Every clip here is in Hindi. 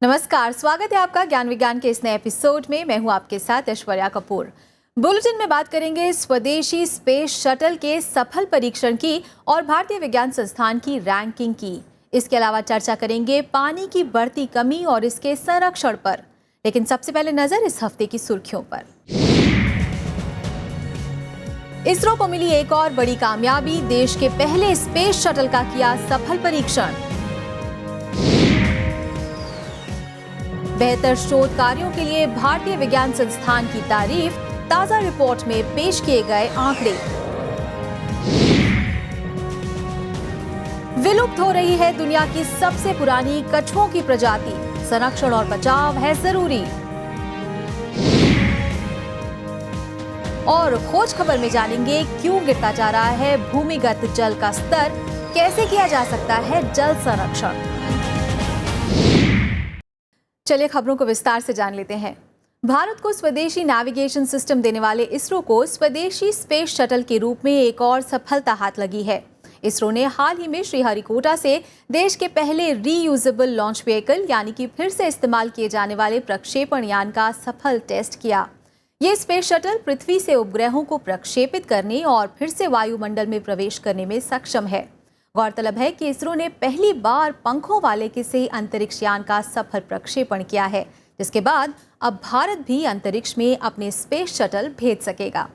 नमस्कार, स्वागत है आपका ज्ञान विज्ञान के इस नए एपिसोड में। मैं हूं आपके साथ ऐश्वर्या कपूर। बुलेटिन में बात करेंगे स्वदेशी स्पेस शटल के सफल परीक्षण की और भारतीय विज्ञान संस्थान की रैंकिंग की। इसके अलावा चर्चा करेंगे पानी की बढ़ती कमी और इसके संरक्षण पर। लेकिन सबसे पहले नजर इस हफ्ते की सुर्खियों पर। इसरो को मिली एक और बड़ी कामयाबी, देश के पहले स्पेस शटल का किया सफल परीक्षण। बेहतर शोध कार्यों के लिए भारतीय विज्ञान संस्थान की तारीफ, ताजा रिपोर्ट में पेश किए गए आंकड़े। विलुप्त हो रही है दुनिया की सबसे पुरानी कछुओं की प्रजाति, संरक्षण और बचाव है जरूरी। और खोज खबर में जानेंगे क्यों गिरता जा रहा है भूमिगत जल का स्तर, कैसे किया जा सकता है जल संरक्षण। चलिए खबरों को विस्तार से जान लेते हैं। भारत को स्वदेशी नेविगेशन सिस्टम देने वाले इसरो को स्वदेशी स्पेस शटल के रूप में एक और सफलता हाथ लगी है। इसरो ने हाल ही में श्रीहरिकोटा से देश के पहले रीयूजेबल लॉन्च व्हीकल यानी कि फिर से इस्तेमाल किए जाने वाले प्रक्षेपण यान का सफल टेस्ट किया। ये स्पेस शटल पृथ्वी से उपग्रहों को प्रक्षेपित करने और फिर से वायुमंडल में प्रवेश करने में सक्षम है। गौरतलब है कि इसरो ने पहली बार पंखों वाले किसी अंतरिक्ष यान का सफल प्रक्षेपण किया है, जिसके बाद अब भारत भी अंतरिक्ष में अपने स्पेस शटल भेज सकेगा।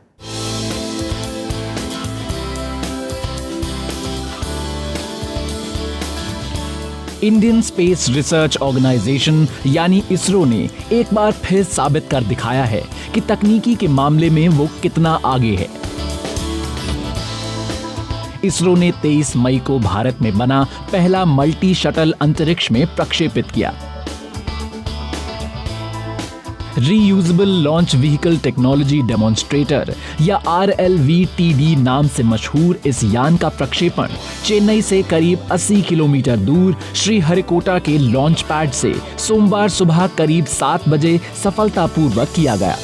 इंडियन स्पेस रिसर्च ऑर्गेनाइजेशन यानी इसरो ने एक बार फिर साबित कर दिखाया है कि तकनीकी के मामले में वो कितना आगे है। इसरो ने 23 मई को भारत में बना पहला मल्टी शटल अंतरिक्ष में प्रक्षेपित किया। Reusable launch vehicle technology demonstrator या RLVTD नाम से मशहूर इस यान का प्रक्षेपण चेन्नई से करीब 80 किलोमीटर दूर श्रीहरिकोटा के लॉन्च पैड से सोमवार सुबह करीब 7 बजे सफलतापूर्वक किया गया।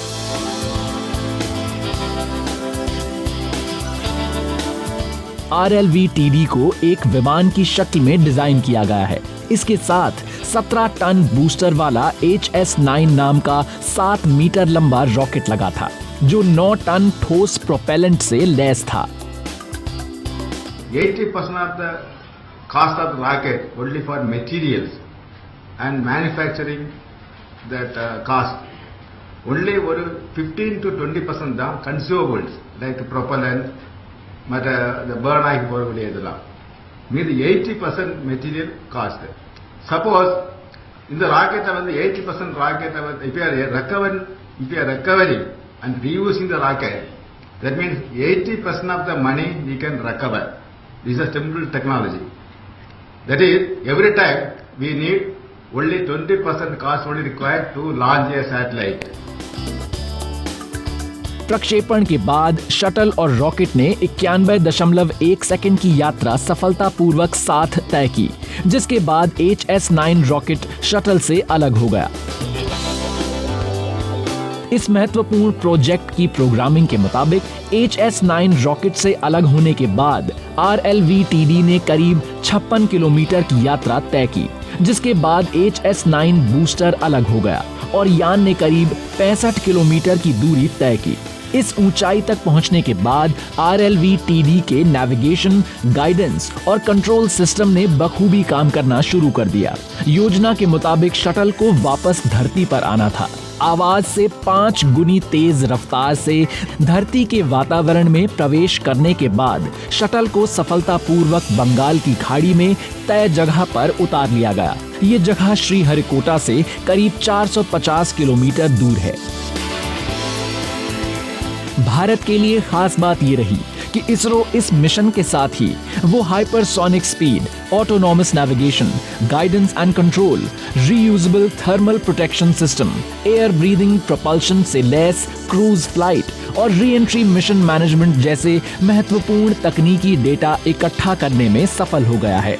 RLVTD को एक विमान की शक्ल में डिजाइन किया गया है। इसके साथ 17 टन बूस्टर वाला HS-9 नाम का 7 मीटर लंबा रॉकेट लगा था, जो 9 टन ठोस प्रोपेलेंट से लैस था। 80% of the cost of the rocket only for materials and manufacturing that cost. Only 15 to 20% the consumables like propellant, the burn ஆகி போகக்கூடிய இதெல்லாம், மீது 80% மெட்டீரியல் காஸ்ட். சப்போஸ் இந்த ராக்கெட்டை 80% ராக்கெட்டை if you are recovering and reusing the rocket, that means 80% of the money you can recover. This is a simple technology. That is, every time we need only 20% cost only required to launch a satellite. प्रक्षेपण के बाद शटल और रॉकेट ने 91.1 सेकंड की यात्रा सफलतापूर्वक साथ तय की, जिसके बाद HS-9 रॉकेट शटल से अलग हो गया। इस महत्वपूर्ण प्रोजेक्ट की प्रोग्रामिंग के मुताबिक HS-9 रॉकेट से अलग होने के बाद RLVTD ने करीब 56 किलोमीटर की यात्रा तय की, जिसके बाद HS-9 बूस्टर अलग हो गया और यान ने करीब 65 किलोमीटर की दूरी तय की। इस ऊंचाई तक पहुंचने के बाद RLVTD के नेविगेशन, गाइडेंस और कंट्रोल सिस्टम ने बखूबी काम करना शुरू कर दिया। योजना के मुताबिक शटल को वापस धरती पर आना था। आवाज से 5 गुनी तेज रफ्तार से धरती के वातावरण में प्रवेश करने के बाद शटल को सफलतापूर्वक बंगाल की खाड़ी में तय जगह पर उतार लिया गया। ये जगह श्रीहरिकोटा से करीब 450 किलोमीटर दूर है। भारत के लिए खास बात ये रही कि इसरो इस मिशन के साथ ही वो hypersonic speed, autonomous navigation, guidance and control, reusable thermal protection system, air breathing propulsion से लैस क्रूज फ्लाइट और री एंट्री मिशन मैनेजमेंट जैसे महत्वपूर्ण तकनीकी डेटा इकट्ठा करने में सफल हो गया है।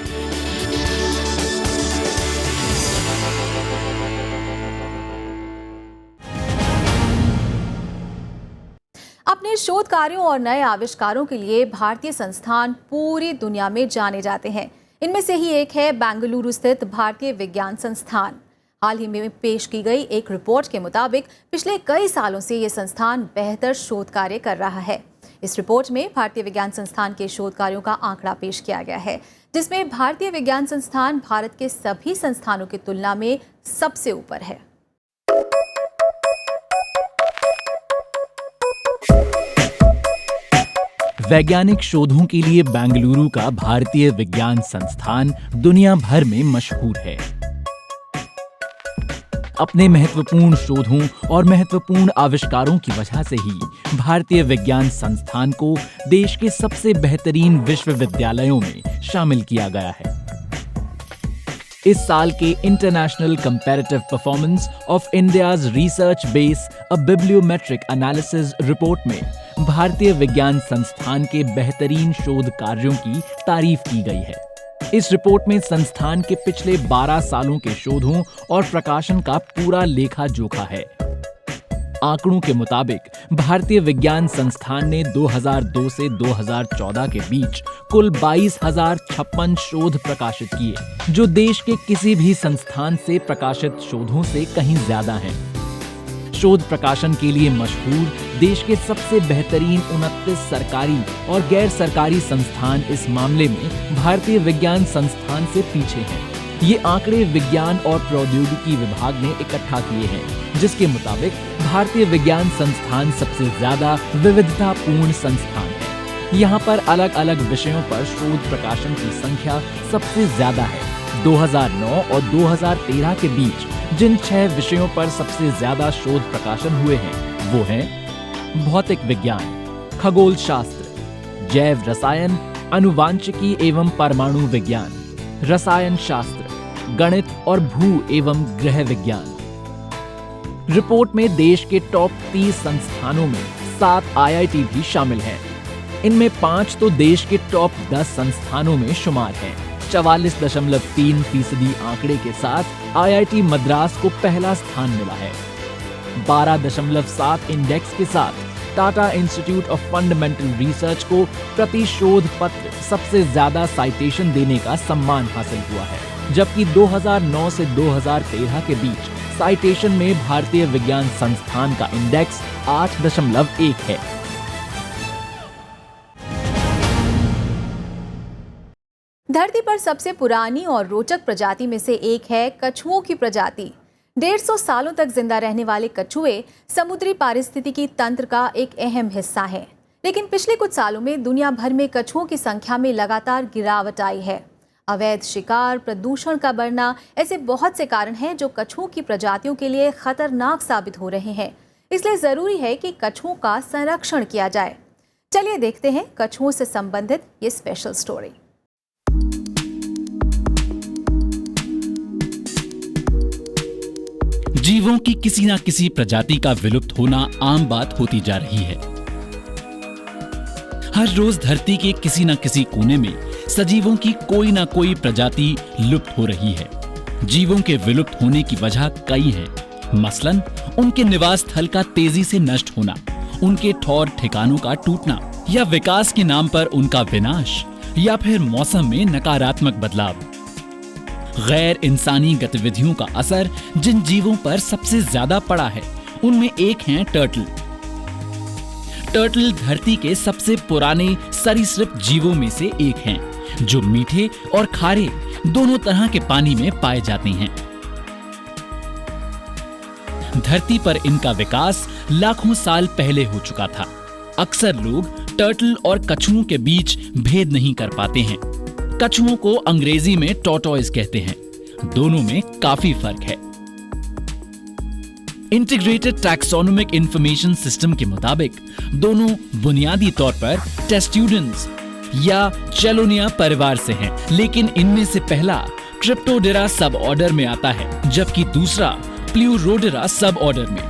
अपने शोध कार्यों और नए आविष्कारों के लिए भारतीय संस्थान पूरी दुनिया में जाने जाते हैं। इनमें से ही एक है बेंगलुरु स्थित भारतीय विज्ञान संस्थान। हाल ही में पेश की गई एक रिपोर्ट के मुताबिक पिछले कई सालों से ये संस्थान बेहतर शोध कार्य कर रहा है। इस रिपोर्ट में भारतीय विज्ञान संस्थान के शोध कार्यों का आंकड़ा पेश किया गया है, जिसमें भारतीय विज्ञान संस्थान भारत के सभी संस्थानों की तुलना में सबसे ऊपर है। वैज्ञानिक शोधों के लिए बेंगलुरु का भारतीय विज्ञान संस्थान दुनिया भर में मशहूर है। अपने महत्वपूर्ण शोधों और महत्वपूर्ण आविष्कारों की वजह से ही भारतीय विज्ञान संस्थान को देश के सबसे बेहतरीन विश्वविद्यालयों में शामिल किया गया है। इस साल के international comparative performance of India's research base a bibliometric analysis report में भारतीय विज्ञान संस्थान के बेहतरीन शोध कार्यों की तारीफ की गई है। इस रिपोर्ट में संस्थान के पिछले 12 सालों के शोधों और प्रकाशन का पूरा लेखा जोखा है। आंकड़ों के मुताबिक भारतीय विज्ञान संस्थान ने 2002 से 2014 के बीच कुल 22,056 शोध प्रकाशित किए, जो देश के किसी भी संस्थान से प्रकाशित शोधों से कहीं ज्यादा हैं। शोध प्रकाशन के लिए मशहूर देश के सबसे बेहतरीन 29 सरकारी और गैर सरकारी संस्थान इस मामले में भारतीय विज्ञान संस्थान से पीछे हैं। ये आंकड़े विज्ञान और प्रौद्योगिकी विभाग ने इकट्ठा किए हैं, जिसके मुताबिक भारतीय विज्ञान संस्थान सबसे ज्यादा विविधतापूर्ण संस्थान है। यहाँ पर अलग अलग विषयों पर शोध प्रकाशन की संख्या सबसे ज्यादा है। 2009 और 2013 के बीच जिन 6 विषयों पर सबसे ज्यादा शोध प्रकाशन हुए हैं वो हैं भौतिक विज्ञान, खगोल शास्त्र, जैव रसायन, आनुवांशिकी एवं परमाणु विज्ञान, रसायन शास्त्र, गणित और भू एवं गृह विज्ञान। रिपोर्ट में देश के टॉप 30 संस्थानों में 7 IIT भी शामिल हैं। इनमें 5 तो देश के टॉप 10 संस्थानों में शुमार हैं। 44.3% आंकड़े के साथ IIT मद्रास को पहला स्थान मिला है। 12.7 इंडेक्स के साथ Tata institute of fundamental research को प्रति शोध पत्र सबसे ज्यादा साइटेशन देने का सम्मान हासिल हुआ है, जबकि 2009 से 2013 के बीच साइटेशन में भारतीय विज्ञान संस्थान का इंडेक्स 8.1 है। धरती पर सबसे पुरानी और रोचक प्रजाति में से एक है कछुओं की प्रजाति। 150 सालों तक जिंदा रहने वाले कछुए समुद्री पारिस्थितिकी तंत्र का एक अहम हिस्सा है, लेकिन पिछले कुछ सालों में दुनिया भर में कछुओं की संख्या में लगातार गिरावट आई है। अवैध शिकार, प्रदूषण का बढ़ना, ऐसे बहुत से कारण हैं जो कछुओं की प्रजातियों के लिए खतरनाक साबित हो रहे हैं। इसलिए जरूरी है कि कछुओं का संरक्षण किया जाए। चलिए देखते हैं कछुओं से संबंधित ये स्पेशल स्टोरी। जीवों की किसी न किसी प्रजाति का विलुप्त होना आम बात होती जा रही है। हर रोज धरती के किसी न किसी कोने में सजीवों की कोई न कोई प्रजाति लुप्त हो रही है। जीवों के विलुप्त होने की वजह कई है। मसलन उनके निवास स्थल का तेजी से नष्ट होना, उनके ठौर ठिकानों का टूटना, या विकास के नाम पर उनका विनाश, या फिर मौसम में नकारात्मक बदलाव। गैर इंसानी गतिविधियों का असर जिन जीवों पर सबसे ज्यादा पड़ा है उनमें एक हैं टर्टल। टर्टल धरती के सबसे पुराने सरीसृप जीवों में से एक हैं, जो मीठे और खारे दोनों तरह के पानी में पाए जाते हैं। धरती पर इनका विकास लाखों साल पहले हो चुका था। अक्सर लोग टर्टल और कछुओं के बीच भेद नहीं कर पाते हैं। कछुओं को अंग्रेजी में टॉर्टोइज कहते हैं। दोनों में काफी फर्क है। इंटीग्रेटेड टैक्सोनोमिक इंफॉर्मेशन सिस्टम के मुताबिक दोनों बुनियादी तौर पर टेस्ट्यूडेंस या चेलोनिया परिवार से हैं, लेकिन इनमें से पहला क्रिप्टोडेरा सब ऑर्डर में आता है, जबकि दूसरा प्ल्यूरोडेरा सब ऑर्डर में।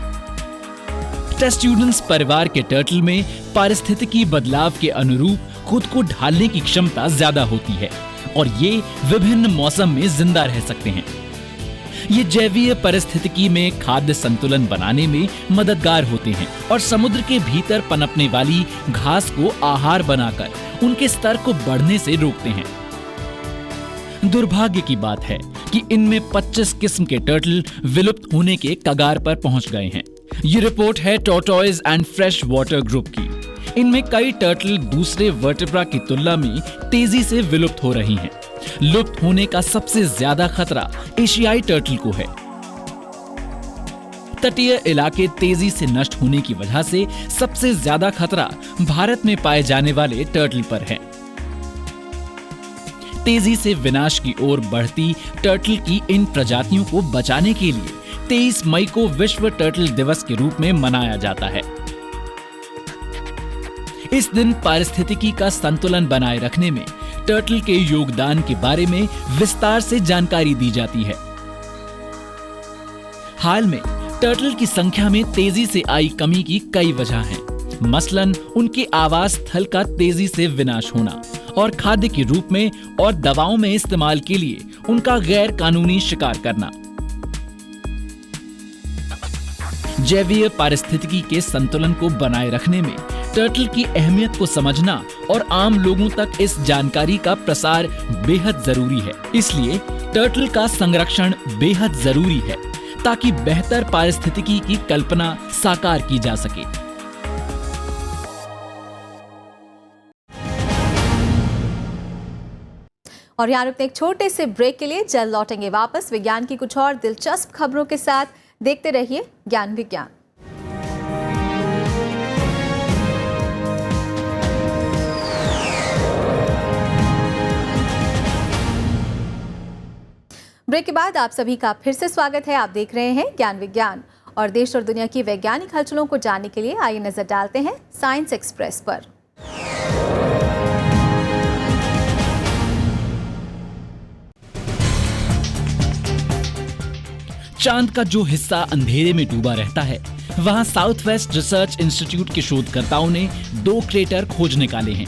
टेस्ट्यूडेंस परिवार के टर्टल में पारिस्थितिकी बदलाव के अनुरूप खुद को ढालने की क्षमता ज्यादा होती है और ये विभिन्न मौसम में जिंदा रह सकते हैं। ये जैवीय परिस्थितिकी में खाद्य संतुलन बनाने में मददगार होते हैं और समुद्र के भीतर पनपने वाली घास को आहार बनाकर उनके स्तर को बढ़ने से रोकते हैं। दुर्भाग्य की बात है कि इनमें 25 किस्म के टर्टल विलुप्त होने के कगार पर पहुंच गए हैं। ये रिपोर्ट है tortoise and fresh water group की। इनमें कई टर्टल दूसरे वर्टेब्रा की तुलना में तेजी से विलुप्त हो रही हैं। लुप्त होने का सबसे ज्यादा खतरा एशियाई टर्टल को है। तटीय इलाके तेजी से नष्ट होने की वजह से सबसे ज्यादा खतरा भारत में पाए जाने वाले टर्टल पर है। तेजी से विनाश की ओर बढ़ती टर्टल की इन प्रजातियों को बचाने के लिए 23 मई को विश्व टर्टल दिवस के रूप में मनाया जाता है। इस दिन पारिस्थितिकी का संतुलन बनाए रखने में टर्टल के योगदान के बारे में विस्तार से जानकारी दी जाती है। हाल में टर्टल की संख्या में तेजी से आई कमी की कई वजह हैं। मसलन उनके आवास स्थल का तेजी से विनाश होना और खाद्य के रूप में और दवाओं में इस्तेमाल के लिए उनका गैर कानूनी शिकार करना। जैवीय पारिस्थितिकी के संतुलन को बनाए रखने में टर्टल की अहमियत को समझना और आम लोगों तक इस जानकारी का प्रसार बेहद जरूरी है। इसलिए टर्टल का संरक्षण बेहद जरूरी है ताकि बेहतर पारिस्थितिकी की कल्पना साकार की जा सके। और यहाँ रुकते एक छोटे से ब्रेक के लिए, जल्द लौटेंगे वापस विज्ञान की कुछ और दिलचस्प खबरों के साथ। देखते रहिए ज्ञान विज्ञान। ब्रेक के बाद आप सभी का फिर से स्वागत है। आप देख रहे हैं ज्ञान विज्ञान और देश और दुनिया की वैज्ञानिक हलचलों को जानने के लिए आइए नजर डालते हैं साइंस एक्सप्रेस पर। चांद का जो हिस्सा अंधेरे में डूबा रहता है, वहां साउथ वेस्ट रिसर्च इंस्टीट्यूट के शोधकर्ताओं ने 2 क्रेटर खोज निकाले हैं।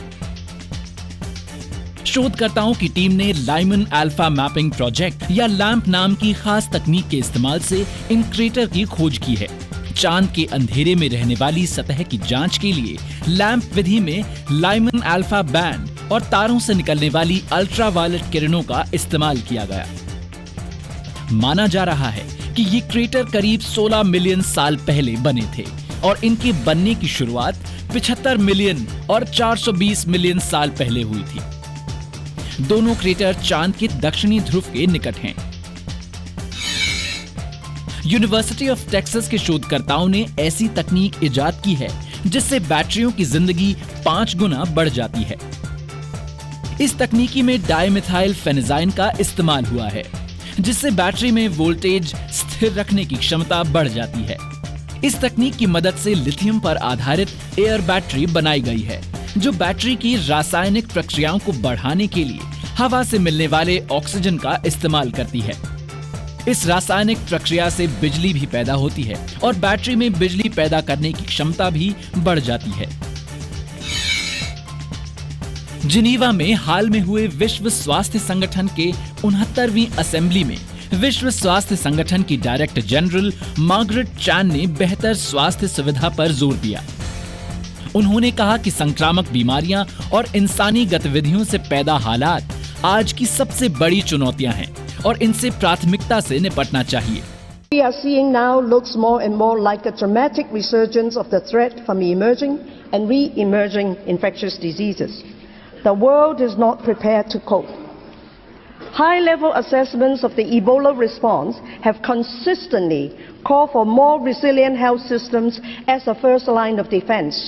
शोधकर्ताओं की टीम ने लाइमन अल्फा मैपिंग प्रोजेक्ट या लैंप नाम की खास तकनीक के इस्तेमाल से इन क्रेटर की खोज की है। चांद के अंधेरे में रहने वाली सतह की जांच के लिए लैंप विधि में लाइमन अल्फा बैंड और तारों से निकलने वाली अल्ट्रावायलेट किरणों का इस्तेमाल किया गया। माना जा रहा है कि ये क्रेटर करीब 16 मिलियन साल पहले बने थे और इनके बनने की शुरुआत 75 मिलियन और 420 मिलियन साल पहले हुई थी। दोनों क्रेटर चांद के दक्षिणी ध्रुव के निकट हैं। यूनिवर्सिटी ऑफ टेक्सास के शोधकर्ताओं ने ऐसी तकनीक इजाद की है जिससे बैटरियों की जिंदगी 5 गुना बढ़ जाती है। इस तकनीकी में डाइमिथाइल फेनेजाइन का इस्तेमाल हुआ है, जिससे बैटरी में वोल्टेज स्थिर रखने की क्षमता बढ़ जाती है। इस तकनीक की मदद से लिथियम पर आधारित एयर बैटरी बनाई गई है, जो बैटरी की रासायनिक प्रक्रियाओं को बढ़ाने के लिए हवा से मिलने वाले ऑक्सीजन का इस्तेमाल करती है। इस रासायनिक प्रक्रिया से बिजली भी पैदा होती है और बैटरी में बिजली पैदा करने की क्षमता भी बढ़ जाती है। जिनीवा में हाल में हुए विश्व स्वास्थ्य संगठन के 69वीं असेंबली में विश्व स्वास्थ्य संगठन की डायरेक्टर जनरल मार्गरेट चैन ने बेहतर स्वास्थ्य सुविधा पर जोर दिया। उन्होंने कहा कि संक्रामक बीमारियां और इंसानी गतिविधियों से पैदा हालात आज की सबसे बड़ी चुनौतियां हैं और इनसे प्राथमिकता से निपटना चाहिए। We are seeing now looks more and more like a dramatic resurgence of the threat from emerging and re-emerging infectious diseases. The world is not prepared to cope. High-level assessments of the Ebola response have consistently called for more resilient health systems as a first line of defense.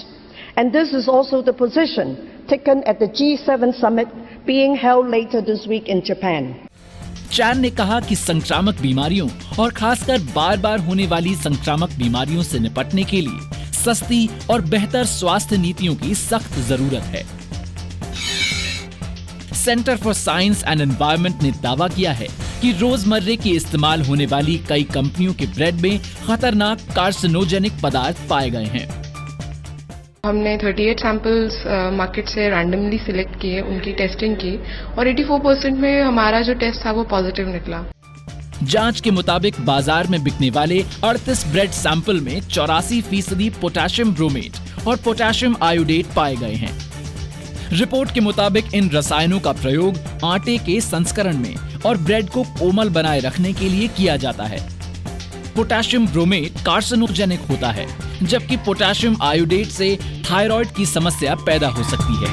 And this is also the position taken at the G7 summit being held later this week in Japan. चैन ने कहा कि संक्रामक बीमारियों और खासकर बार बार होने वाली संक्रामक बीमारियों से निपटने के लिए सस्ती और बेहतर स्वास्थ्य नीतियों की सख्त जरूरत है। Centre for science and environment ने दावा किया है कि रोजमर्रे की इस्तेमाल होने वाली कई कंपनियों के ब्रेड में खतरनाक कार्सिनोजेनिक पदार्थ पाए गए हैं। हमने 38 सैंपल्स मार्केट से रैंडमली सिलेक्ट किए, उनकी टेस्टिंग की और 84% में हमारा जो टेस्ट था वो पॉजिटिव निकला। जांच के मुताबिक बाजार में बिकने वाले 38 ब्रेड सैंपल में 84% पोटेशियम ब्रोमेट और पोटेशियम आयोडेट पाए गए हैं। रिपोर्ट के मुताबिक इन रसायनों का प्रयोग आटे के संस्करण में और ब्रेड को कोमल बनाए रखने के लिए किया जाता है। पोटेशियम ब्रोमेट कार्सिनोजेनिक होता है, जबकि पोटेशियम आयोडेट से थायराइड की समस्या पैदा हो सकती है।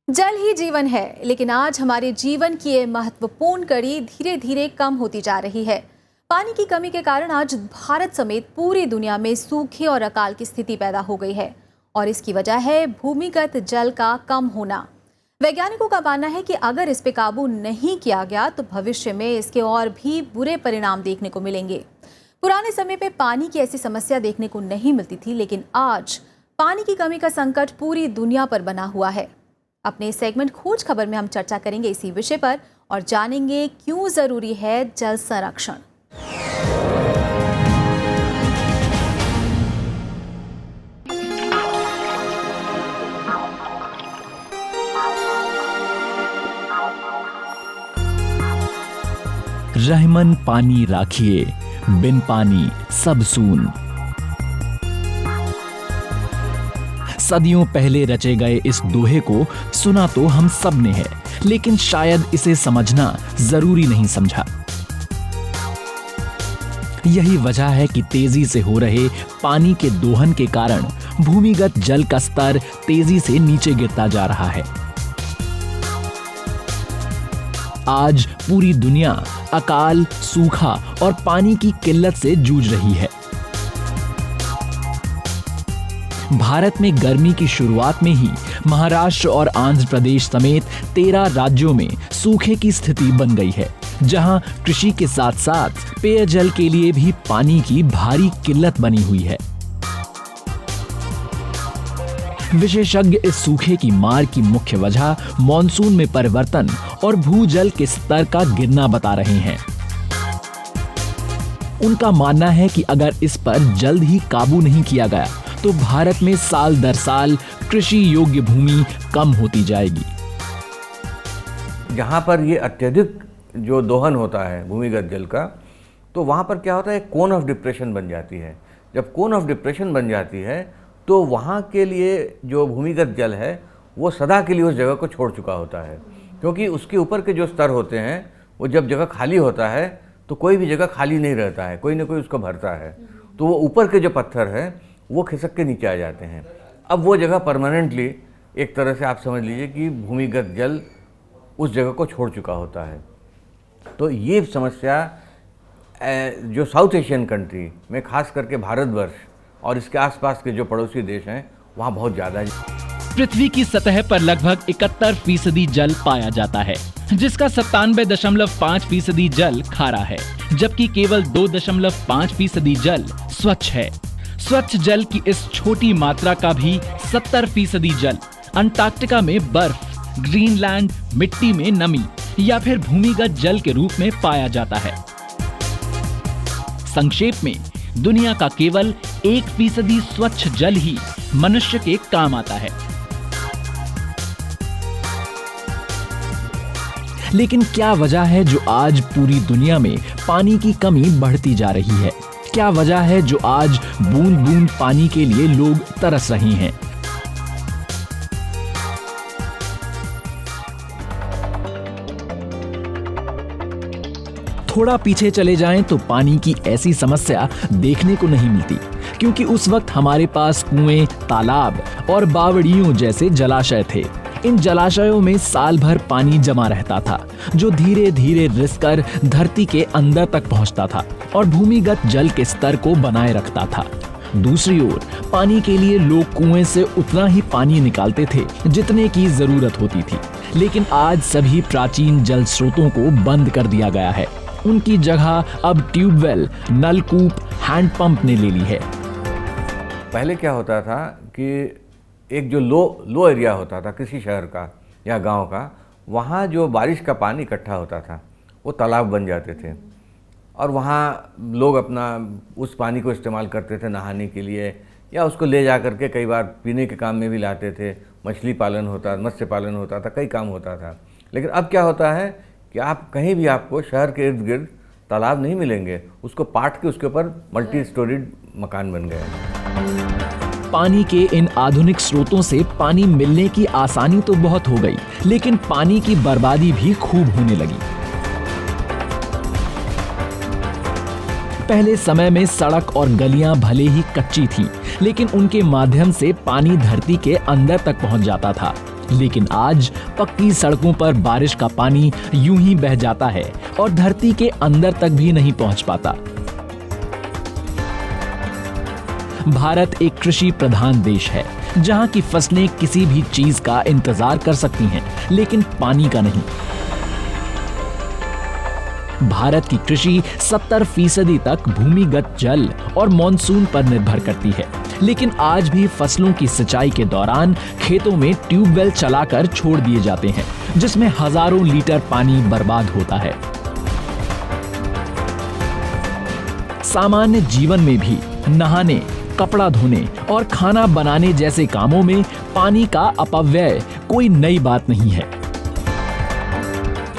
जल ही जीवन है, लेकिन आज हमारे जीवन की ये महत्वपूर्ण कड़ी धीरे धीरे कम होती जा रही है। पानी की कमी के कारण आज भारत समेत पूरी दुनिया में सूखे और अकाल की स्थिति पैदा हो गई है और इसकी वजह है भूमिगत जल का कम होना। वैज्ञानिकों का मानना है कि अगर इस पे काबू नहीं किया गया तो भविष्य में इसके और भी बुरे परिणाम देखने को मिलेंगे। पुराने समय पे पानी की ऐसी समस्या देखने को नहीं मिलती थी, लेकिन आज पानी की कमी का संकट पूरी दुनिया पर बना हुआ है। अपने सेगमेंट खोज खबर में हम चर्चा करेंगे इसी विषय पर और जानेंगे क्यों जरूरी है जल संरक्षण। रहमन पानी राखिए, बिन पानी सब सून। सदियों पहले रचे गए इस दोहे को सुना तो हम सब ने है, लेकिन शायद इसे समझना जरूरी नहीं समझा। यही वजह है कि तेजी से हो रहे पानी के दोहन के कारण भूमिगत जल का स्तर तेजी से नीचे गिरता जा रहा है। आज पूरी दुनिया अकाल, सूखा और पानी की किल्लत से जूझ रही है। भारत में गर्मी की शुरुआत में ही महाराष्ट्र और आंध्र प्रदेश समेत 13 राज्यों में सूखे की स्थिति बन गई है, जहां कृषि के साथ साथ पेयजल के लिए भी पानी की भारी किल्लत बनी हुई है। विशेषज्ञ इस सूखे की मार की मुख्य वजह मॉनसून में परिवर्तन और भूजल के स्तर का गिरना बता रहे हैं। उनका मानना है कि अगर इस पर जल्द ही काबू नहीं किया गया तो भारत में साल दर साल कृषि योग्य भूमि कम होती जाएगी। जहाँ पर ये अत्यधिक जो दोहन होता है भूमिगत जल का, तो वहाँ पर क्या होता है, कोन ऑफ डिप्रेशन बन जाती है। जब कोन ऑफ डिप्रेशन बन जाती है तो वहाँ के लिए जो भूमिगत जल है वो सदा के लिए उस जगह को छोड़ चुका होता है, क्योंकि उसके ऊपर के जो स्तर होते हैं वो जब जगह खाली होता है तो कोई भी जगह खाली नहीं रहता है, कोई ना कोई उसको भरता है। तो वो ऊपर के जो पत्थर है वो खिसक के नीचे आ जाते हैं। अब वो जगह परमानेंटली एक तरह से आप समझ लीजिए कि भूमिगत जल उस जगह को छोड़ चुका होता है। तो ये समस्या जो साउथ एशियन कंट्री में खास करके भारतवर्ष और इसके आसपास के जो पड़ोसी देश हैं वहाँ बहुत ज़्यादा है। पृथ्वी की सतह पर लगभग 71% जल पाया जाता है, जिसका 97.5% जल खारा है, जबकि केवल 2.5% जल स्वच्छ है। स्वच्छ जल की इस छोटी मात्रा का भी 70% जल अंटार्कटिका में बर्फ, ग्रीनलैंड मिट्टी में नमी या फिर भूमिगत जल के रूप में पाया जाता है। संक्षेप में दुनिया का केवल 1% स्वच्छ जल ही मनुष्य के काम आता है। लेकिन क्या वजह है जो आज पूरी दुनिया में पानी की कमी बढ़ती जा रही है? क्या वजह है जो आज बूंद बूंद पानी के लिए लोग तरस रहे हैं? थोड़ा पीछे चले जाएं तो पानी की ऐसी समस्या देखने को नहीं मिलती, क्योंकि उस वक्त हमारे पास कुएं, तालाब और बावड़ियों जैसे जलाशय थे। इन जलाशयों में साल भर पानी जमा रहता था, जो धीरे धीरे रिसकर धरती के अंदर तक पहुंचता था और भूमिगत जल के स्तर को बनाए रखता था। दूसरी ओर पानी के लिए लोग कुएं से उतना ही पानी निकालते थे जितने की जरूरत होती थी। लेकिन आज सभी प्राचीन जल स्रोतों को बंद कर दिया गया है। उनकी जगह अब ट्यूबवेल, नलकूप, हैंडपंप ने ले ली है। पहले क्या होता था कि एक जो लो एरिया होता था किसी शहर का या गांव का, वहाँ जो बारिश का पानी इकट्ठा होता था वो तालाब बन जाते थे और वहाँ लोग अपना उस पानी को इस्तेमाल करते थे नहाने के लिए, या उसको ले जा करके कई बार पीने के काम में भी लाते थे। मछली पालन होता, मत्स्य पालन होता था, कई काम होता था। लेकिन अब क्या होता है कि आप कहीं भी आपको शहर के इर्द गिर्द तालाब नहीं मिलेंगे, उसको पाट के उसके ऊपर मल्टी स्टोरीड मकान बन गए। पानी के इन आधुनिक स्रोतों से पानी मिलने की आसानी तो बहुत हो गई, लेकिन पानी की बर्बादी भी खूब होने लगी। पहले समय में सड़क और गलियां भले ही कच्ची थीं, लेकिन उनके माध्यम से पानी धरती के अंदर तक पहुंच जाता था। लेकिन आज पक्की सड़कों पर बारिश का पानी यूं ही बह जाता है और धरती के अंदर तक भी नहीं पहुंच पाता। भारत एक कृषि प्रधान देश है, जहां की फसलें किसी भी चीज का इंतजार कर सकती हैं, लेकिन पानी का नहीं। भारत की कृषि 70% तक भूमिगत जल और मॉनसून पर निर्भर करती है, लेकिन आज भी फसलों की सिंचाई के दौरान खेतों में ट्यूबवेल चलाकर छोड़ दिए जाते हैं, जिसमें हजारों लीटर पानी बर्बाद होता है। सामान्य जीवन में भी नहाने, कपड़ा धोने और खाना बनाने जैसे कामों में पानी का अपव्यय कोई नई बात नहीं है।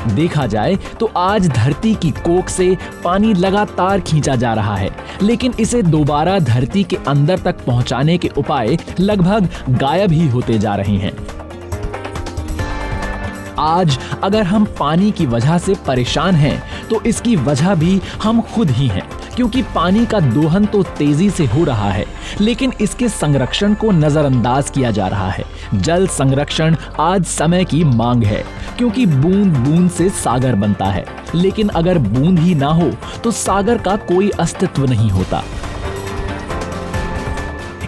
देखा जाए तो आज धरती की कोख से पानी लगातार खींचा जा रहा है, लेकिन इसे दोबारा धरती के अंदर तक पहुंचाने के उपाय लगभग गायब ही होते जा रहे हैं। आज अगर हम पानी की वजह से परेशान हैं, तो इसकी वजह भी हम खुद ही हैं, क्योंकि पानी का दोहन तो तेजी से हो रहा है, लेकिन इसके संरक्षण को नजरअंदाज किया जा रहा है। जल संरक्षण आज समय की मांग है, क्योंकि बूंद बूंद से सागर बनता है, लेकिन अगर बूंद ही ना हो तो सागर का कोई अस्तित्व नहीं होता।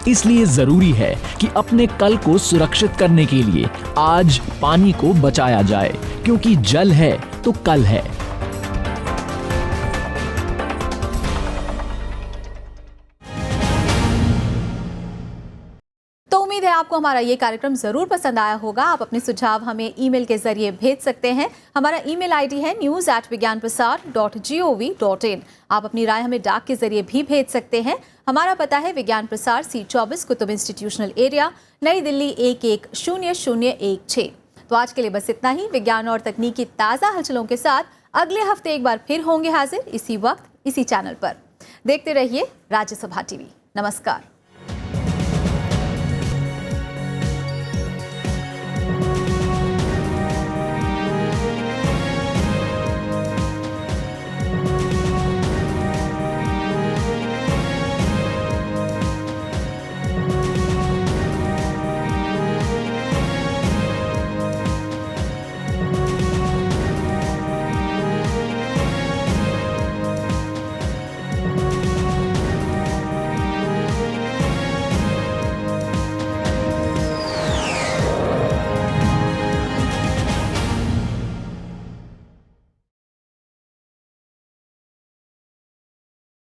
इसलिए जरूरी है कि अपने कल को सुरक्षित करने के लिए आज पानी को बचाया जाए, क्योंकि जल है तो कल है। तो उम्मीद है आपको हमारा ये कार्यक्रम जरूर पसंद आया होगा। आप अपने सुझाव हमें ईमेल के जरिए भेज सकते हैं। हमारा ईमेल आईडी है news@vigyanprasar.gov.in। आप अपनी राय हमें डाक के जरिए भी भेज सकते हैं। हमारा पता है विज्ञान प्रसार C24 कुतुब इंस्टीट्यूशनल एरिया, नई दिल्ली 110016। तो आज के लिए बस इतना ही। विज्ञान और तकनीक की ताज़ा हलचलों के साथ अगले हफ्ते एक बार फिर होंगे हाजिर, इसी वक्त इसी चैनल पर। देखते रहिए राज्यसभा टीवी। नमस्कार।